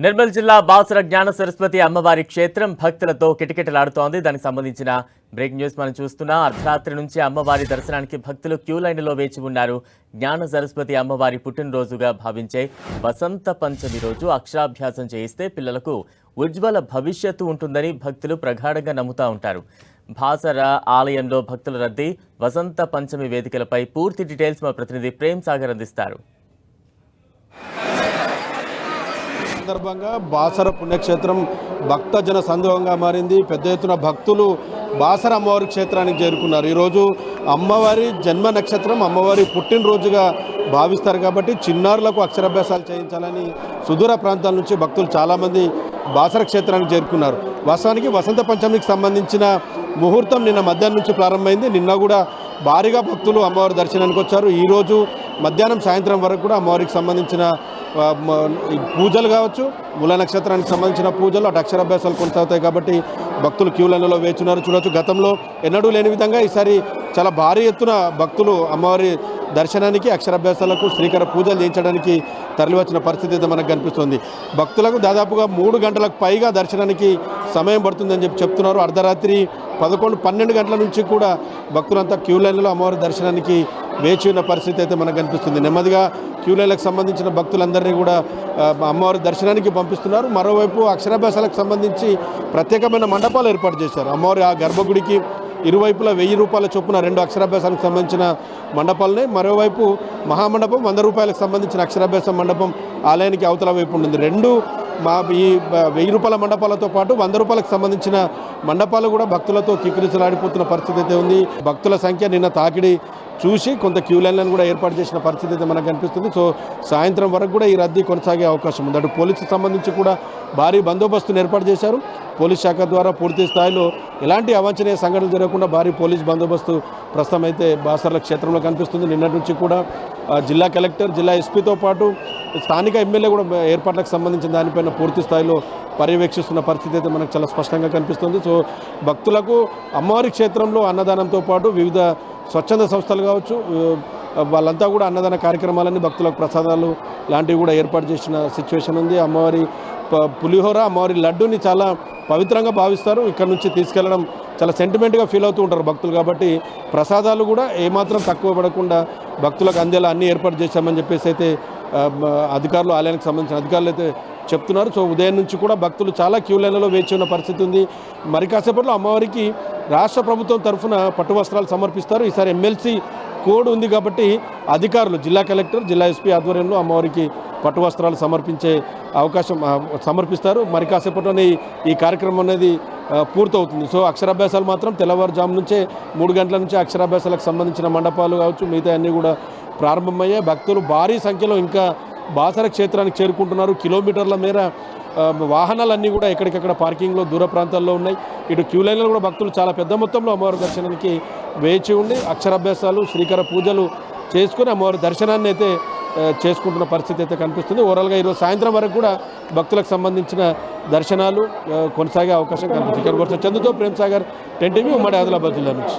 నిర్మల్ జిల్లా బాసర జ్ఞాన సరస్వతి అమ్మవారి క్షేత్రం భక్తులతో కిటకిటలాడుతోంది. దానికి సంబంధించిన బ్రేక్ న్యూస్ మనం చూస్తున్నాం. అర్ధరాత్రి నుంచి అమ్మవారి దర్శనానికి భక్తులు క్యూ లైన్లో వేచి ఉన్నారు. జ్ఞాన సరస్వతి అమ్మవారి పుట్టినరోజుగా భావించే వసంత పంచమి రోజు అక్షరాభ్యాసం చేయిస్తే పిల్లలకు ఉజ్వల భవిష్యత్తు ఉంటుందని భక్తులు ప్రగాఢంగా నమ్ముతా ఉంటారు. బాసర ఆలయంలో భక్తుల రద్దీ, వసంత పంచమి వేదికలపై పూర్తి డీటెయిల్స్ మా ప్రతినిధి ప్రేమ్ సాగర్ అందిస్తారు. సందర్భంగా బాసర పుణ్యక్షేత్రం భక్తజన సందోహంగా మారింది. పెద్ద ఎత్తున భక్తులు బాసర అమ్మవారి క్షేత్రానికి చేరుకున్నారు. ఈరోజు అమ్మవారి జన్మ నక్షత్రం, అమ్మవారి పుట్టినరోజుగా భావిస్తారు కాబట్టి చిన్నారులకు అక్షరాభ్యాసాలు చేయించాలని సుదూర ప్రాంతాల నుంచి భక్తులు చాలామంది బాసర క్షేత్రానికి చేరుకున్నారు. వాస్తవానికి వసంత పంచమికి సంబంధించిన ముహూర్తం నిన్న మధ్యాహ్నం నుంచి ప్రారంభమైంది. నిన్న కూడా భారీగా భక్తులు అమ్మవారి దర్శనానికి వచ్చారు. ఈరోజు మధ్యాహ్నం సాయంత్రం వరకు కూడా అమ్మవారికి సంబంధించిన పూజలు కావచ్చు, మూల నక్షత్రానికి సంబంధించిన పూజలు, అటు అక్షరాభ్యాసాలు కొనసాగుతాయి కాబట్టి భక్తులు క్యూ లైన్లలో వేచున్నారు. చూడవచ్చు, గతంలో ఎన్నడూ లేని విధంగా ఈసారి చాలా భారీ ఎత్తున భక్తులు అమ్మవారి దర్శనానికి, అక్షరాభ్యాసాలకు, శ్రీకర పూజలు చేయించడానికి తరలివచ్చిన పరిస్థితి అయితే మనకు కనిపిస్తుంది. భక్తులకు దాదాపుగా 3 గంటలకు పైగా దర్శనానికి సమయం పడుతుందని చెప్తున్నారు. అర్ధరాత్రి 11-12 గంటల నుంచి కూడా భక్తులంతా క్యూ లైన్లలో అమ్మవారి దర్శనానికి వేచి ఉన్న పరిస్థితి అయితే మనకు కనిపిస్తుంది. నెమ్మదిగా క్యూ లైన్లకు సంబంధించిన భక్తులందరినీ కూడా అమ్మవారి దర్శనానికి పంపిస్తున్నారు. మరోవైపు అక్షరాభ్యాసాలకు సంబంధించి ప్రత్యేకమైన మండపాలు ఏర్పాటు చేశారు. అమ్మవారి ఆ గర్భగుడికి ఇరువైపులా 1000 రూపాయల చొప్పున 2 అక్షరాభ్యాసానికి సంబంధించిన మండపాలనే, మరోవైపు మహామండపం 100 రూపాయలకు సంబంధించిన అక్షరాభ్యాసం మండపం ఆలయానికి అవతల వైపు ఉంటుంది. ఈ 1000 రూపాయల మండపాలతో పాటు 100 రూపాయలకు సంబంధించిన మండపాలు కూడా భక్తులతో కిక్కిరిసలాడిపోతున్న పరిస్థితి అయితే ఉంది. భక్తుల సంఖ్య నిన్న తాకిడి చూసి కొంత క్యూ లైన్లను కూడా ఏర్పాటు చేసిన పరిస్థితి అయితే మనకు కనిపిస్తుంది. సో సాయంత్రం వరకు కూడా ఈ రద్దీ కొనసాగే అవకాశం ఉంది. అటు పోలీసుకు సంబంధించి కూడా భారీ బందోబస్తును ఏర్పాటు చేశారు. పోలీస్ శాఖ ద్వారా పూర్తి స్థాయిలో ఎలాంటి అవాంఛనీయ సంఘటనలు జరగకుండా భారీ పోలీస్ బందోబస్తు ప్రస్తుతం అయితే బాసర్ల క్షేత్రంలో కనిపిస్తుంది. నిన్నటి నుంచి కూడా జిల్లా కలెక్టర్, జిల్లా ఎస్పీతో పాటు స్థానిక ఎమ్మెల్యే కూడా ఏర్పాట్లకు సంబంధించిన దానిపైన పూర్తి స్థాయిలో పర్యవేక్షిస్తున్న పరిస్థితి అయితే మనకు చాలా స్పష్టంగా కనిపిస్తుంది. సో భక్తులకు అమ్మవారి క్షేత్రంలో అన్నదానంతో పాటు వివిధ స్వచ్ఛంద సంస్థలు కావచ్చు, వాళ్ళంతా కూడా అన్నదాన కార్యక్రమాలన్నీ భక్తులకు ప్రసాదాలు లాంటివి కూడా ఏర్పాటు చేసిన సిచ్యువేషన్ ఉంది. అమ్మవారి పులిహోర, అమ్మవారి లడ్డూని చాలా పవిత్రంగా భావిస్తారు. ఇక్కడ నుంచి తీసుకెళ్లడం చాలా సెంటిమెంట్గా ఫీల్ అవుతూ ఉంటారు భక్తులు. కాబట్టి ప్రసాదాలు కూడా ఏమాత్రం తక్కువ పడకుండా భక్తులకు అందేలా అన్నీ ఏర్పాటు చేశామని చెప్పేసి అయితే అధికారులు, ఆలయానికి సంబంధించిన అధికారులు అయితే చెప్తున్నారు. సో ఉదయం నుంచి కూడా భక్తులు చాలా క్యూ లైన్లలో వేచి ఉన్న పరిస్థితి ఉంది. మరి కాసేపట్లో అమ్మవారికి రాష్ట్ర ప్రభుత్వం తరఫున పట్టు వస్త్రాలు సమర్పిస్తారు. ఈసారి ఎమ్మెల్సీ కోడ్ ఉంది కాబట్టి అధికారులు, జిల్లా కలెక్టర్, జిల్లా ఎస్పీ ఆధ్వర్యంలో అమ్మవారికి పట్టు వస్త్రాలు సమర్పిస్తారు. మరి కాసేపట్లోనే ఈ కార్యక్రమం అనేది పూర్తవుతుంది. సో అక్షరాభ్యాసాలు మాత్రం తెల్లవారుజాము నుంచే 3 గంటల నుంచి అక్షరాభ్యాసాలకు సంబంధించిన మండపాలు కావచ్చు, మిగతా అన్నీ కూడా ప్రారంభమయ్యాయి. భక్తులు భారీ సంఖ్యలో ఇంకా బాసర క్షేత్రానికి చేరుకుంటున్నారు. కిలోమీటర్ల మేర వాహనాలన్నీ కూడా ఎక్కడికక్కడ పార్కింగ్లో దూర ప్రాంతాల్లో ఉన్నాయి. ఇటు క్యూ లైన్లో కూడా భక్తులు చాలా పెద్ద మొత్తంలో అమ్మవారి దర్శనానికి వేచి ఉండి అక్షరాభ్యాసాలు, శ్రీకర పూజలు చేసుకుని అమ్మవారి దర్శనాన్ని అయితే చేసుకుంటున్న పరిస్థితి అయితే కనిపిస్తుంది. ఓవరాల్గా ఈరోజు సాయంత్రం వరకు కూడా భక్తులకు సంబంధించిన దర్శనాలు కొనసాగే అవకాశం కనిపిస్తుంది. ఇక్కడ చందుతో ప్రేమ్ సాగర్, 10 టీవీ, ఉమ్మడి ఆదిలాబాద్ జిల్లా నుంచి.